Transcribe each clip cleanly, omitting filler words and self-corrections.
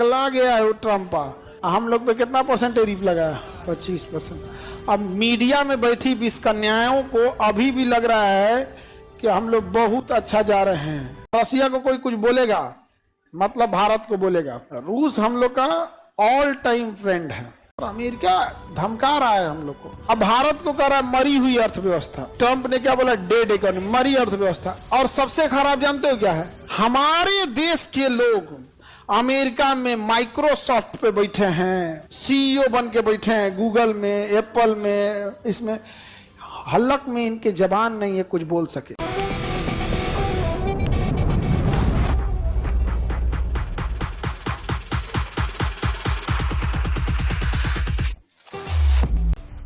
ला गया है वो ट्रम्पा। हम लोग पे कितना परसेंट टैरिफ लगा है? 25%। अब मीडिया में बैठी 20 कन्याओं को अभी भी लग रहा है कि हम लोग बहुत अच्छा जा रहे हैं। रसिया को कोई कुछ बोलेगा मतलब भारत को बोलेगा। रूस हम लोग का ऑल टाइम फ्रेंड है और अमेरिका धमका रहा है हम लोग को। अब भारत को कह रहा है मरी हुई अर्थव्यवस्था। ट्रंप ने क्या बोला? डेड इकोनॉमी, मरी अर्थव्यवस्था। और सबसे खराब जानते हो क्या है? हमारे देश के लोग अमेरिका में माइक्रोसॉफ्ट पे बैठे हैं, सीईओ बन के बैठे हैं, गूगल में, एप्पल में, इसमें हलक में इनके जबान नहीं है कुछ बोल सके।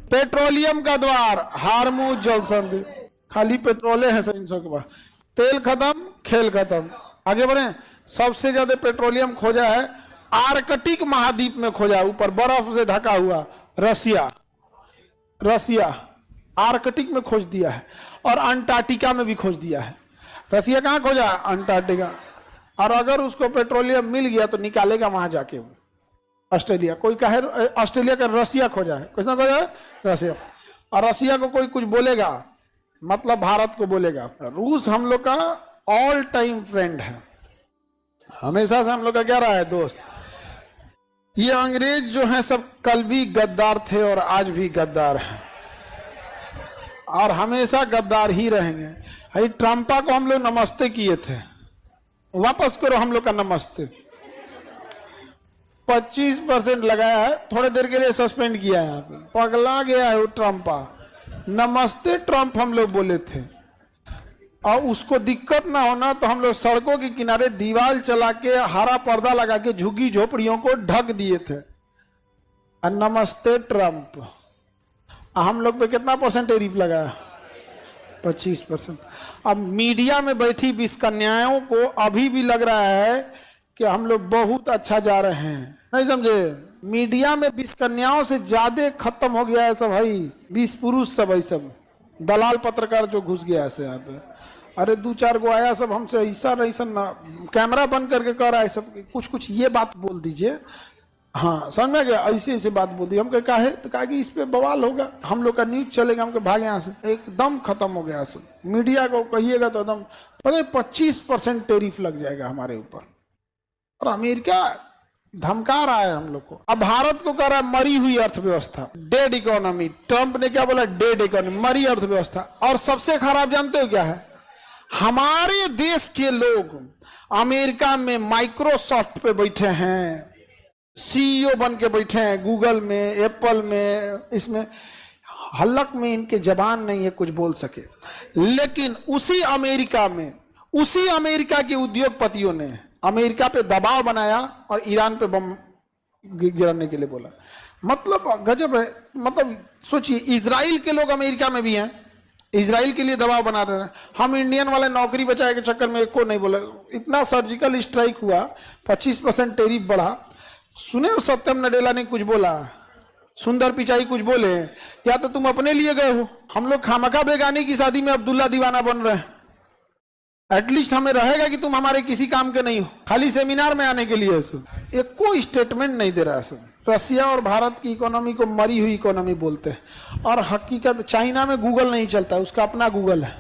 पेट्रोलियम का द्वार हार्मुज जलसंधि, खाली पेट्रोले है सर इनसों के पास। तेल खत्म, खेल खत्म। आगे बढ़े। सबसे ज्यादा पेट्रोलियम खोजा है आर्कटिक महाद्वीप में खोजा, ऊपर बर्फ से ढका हुआ। रसिया आर्कटिक में खोज दिया है और अंटार्कटिका में भी खोज दिया है। रसिया कहाँ खोजा? अंटार्कटिका। और अगर उसको पेट्रोलियम मिल गया तो निकालेगा वहां जाके ऑस्ट्रेलिया। कोई कहे ऑस्ट्रेलिया का रसिया खोजा है, कुछ ना खोजा है रसिया। और रसिया को कोई कुछ बोलेगा मतलब भारत को बोलेगा। रूस हम लोग का ऑल टाइम फ्रेंड है, हमेशा से हम लोग का क्या रहा है? दोस्त। ये अंग्रेज जो हैं सब कल भी गद्दार थे और आज भी गद्दार हैं और हमेशा गद्दार ही रहेंगे। भाई ट्रम्पा को हम लोग नमस्ते किए थे, वापस करो हम लोग का नमस्ते। 25% लगाया है, थोड़े देर के लिए सस्पेंड किया है। यहाँ पे पगला गया है वो ट्रम्पा। नमस्ते ट्रम्प हम लोग बोले थे और उसको दिक्कत ना होना तो हम लोग सड़कों के किनारे दीवार चला के हरा पर्दा लगा के झुग्गी झोपड़ियों को ढक दिए थे। नमस्ते ट्रम्प। हम लोग पे कितना परसेंट टैरिफ लगा है? 25%। अब मीडिया में बैठी 20 कन्याओं को अभी भी लग रहा है कि हम लोग बहुत अच्छा जा रहे हैं। नहीं समझे? मीडिया में 20 कन्याओं से ज्यादा खत्म हो गया है सब भाई। 20 पुरुष सब, सब दलाल पत्रकार जो घुस गया है यहाँ पे। अरे 2-4 गो आया सब हमसे ऐसा ना कैमरा बंद करके कह रहा है सब कुछ ये बात बोल दीजिए। हाँ समझ में गया, ऐसे बात बोल दी। हम कहा है तो कहा कि इस पे बवाल होगा, हम लोग का न्यूज चलेगा। हम भागे यहाँ से, एकदम खत्म हो गया सब। मीडिया को कहिएगा तो एकदम पता है 25% टैरिफ लग जाएगा हमारे ऊपर। और अमेरिका धमका रहा है हम लोग को। अब भारत को कह रहा है मरी हुई अर्थव्यवस्था, डेड इकोनॉमी। ट्रंप ने क्या बोला? डेड इकोनॉमी, मरी अर्थव्यवस्था। और सबसे खराब जानते हो क्या है? हमारे देश के लोग अमेरिका में माइक्रोसॉफ्ट पे बैठे हैं, सीईओ बन के बैठे हैं, गूगल में, एप्पल में, इसमें हलक में इनके जबान नहीं है कुछ बोल सके। लेकिन उसी अमेरिका में, उसी अमेरिका के उद्योगपतियों ने अमेरिका पे दबाव बनाया और ईरान पे बम गिराने के लिए बोला। मतलब गजब है। मतलब सोचिए, इजराइल के लोग अमेरिका में भी हैं, इजराइल के लिए दबाव बना रहे हैं। हम इंडियन वाले नौकरी बचाए के चक्कर में एको नहीं बोले। इतना सर्जिकल स्ट्राइक हुआ, 25% टैरिफ बढ़ा। सुने सत्यम नडेला ने कुछ बोला, सुंदर पिचाई कुछ बोले, या तो तुम अपने लिए गए हो। हम लोग खामखा बेगानी की शादी में अब्दुल्ला दीवाना बन रहे हैं। एटलीस्ट हमें रहेगा कि तुम हमारे किसी काम के नहीं हो, खाली सेमिनार में आने के लिए। एक कोई स्टेटमेंट नहीं दे रहा है सर। रसिया और भारत की इकोनॉमी को मरी हुई इकोनॉमी बोलते हैं और हकीकत चाइना में गूगल नहीं चलता है, उसका अपना गूगल है।